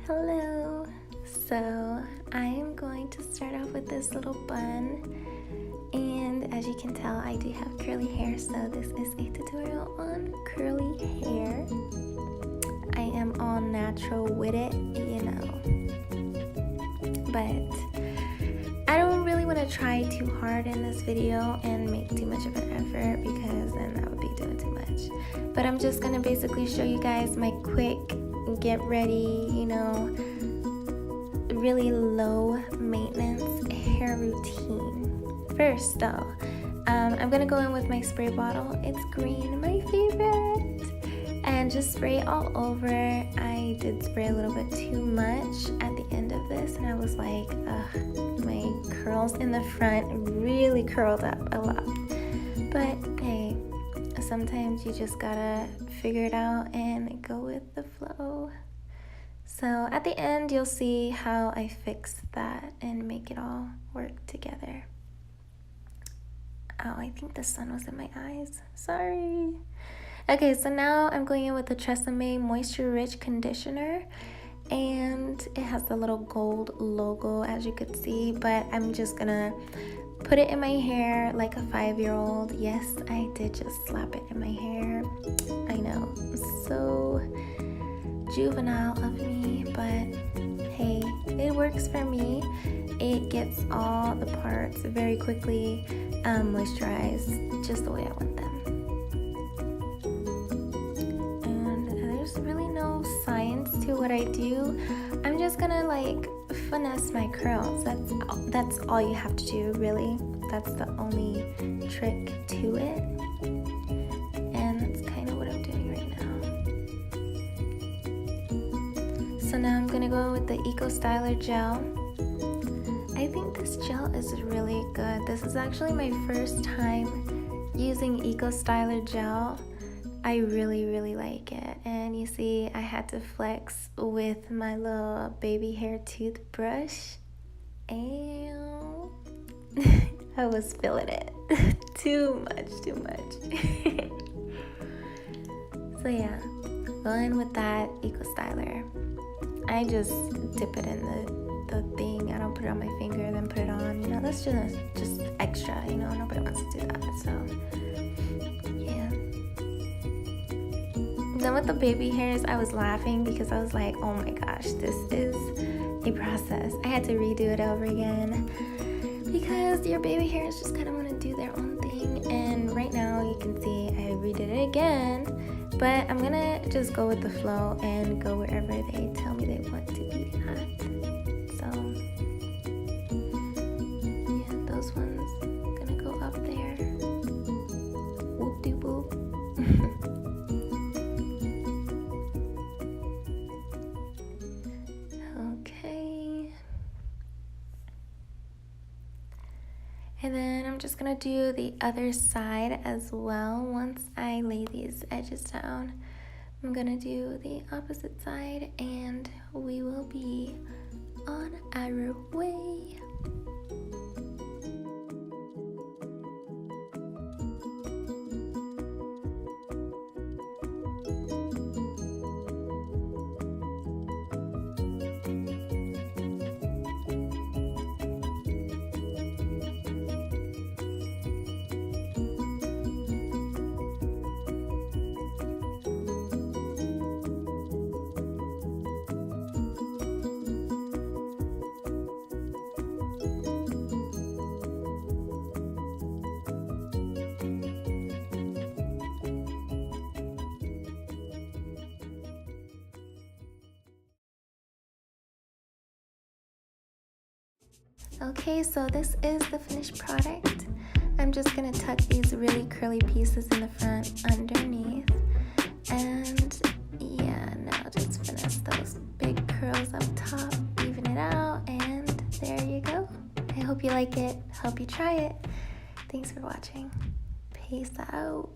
Hello. So I am going to start off with this little bun, and as you can tell I do have curly hair, so this is a tutorial on curly hair. I am all natural with it, but I don't really want to try too hard in this video and make too much of an effort because then that would be doing too much. But I'm just gonna basically show you guys my quick get ready, really low maintenance hair routine. First though, I'm gonna go in with my spray bottle. It's green, my favorite, and just spray it all over. I did spray a little bit too much at the end of this, and I was like, ugh, my curls in the front really curled up a lot. But hey, sometimes you just gotta figure it out and go with the flow. So at the end, you'll see how I fix that and make it all work together. Oh, I think the sun was in my eyes. Sorry. Okay, so now I'm going in with the Tresemme Moisture Rich Conditioner, and it has the little gold logo, as you could see, but I'm just gonna put it in my hair like a 5-year-old. Yes, I did just slap it in my hair. I know, so juvenile of me, but hey, it works for me. It gets all the parts very quickly moisturized just the way I want them. And there's really no science to what I do. I'm just gonna like finesse my curls. That's all you have to do, really. That's the only trick to it, and that's kind of what I'm doing right now. So now I'm gonna go with the Eco Styler gel. I think this gel is really good. This is actually my first time using Eco Styler gel. I really like it, and you see I had to flex with my little baby hair toothbrush, and I was feeling it. too much. So yeah, going with that Eco Styler. I just dip it in the thing. I don't put it on my finger then put it on, that's just extra, nobody wants to do that. So yeah. Then with the baby hairs, I was laughing because I was like, oh my gosh, this is a process. I had to redo it over again because your baby hairs just kind of want to do their own thing. And right now you can see I redid it again, but I'm gonna just go with the flow and go wherever they tell me they want to be at. So yeah, those ones gonna go up there. Whoop de whoop. Okay. And then I'm just gonna do the other side as well. Once I lay these edges down, I'm gonna do the opposite side, and we will be on our way. Okay, so this is the finished product. I'm just gonna tuck these really curly pieces in the front underneath, and yeah, now just finesse those big curls up top, even it out, and there you go. I hope you like it, hope you try it. Thanks for watching. Peace out.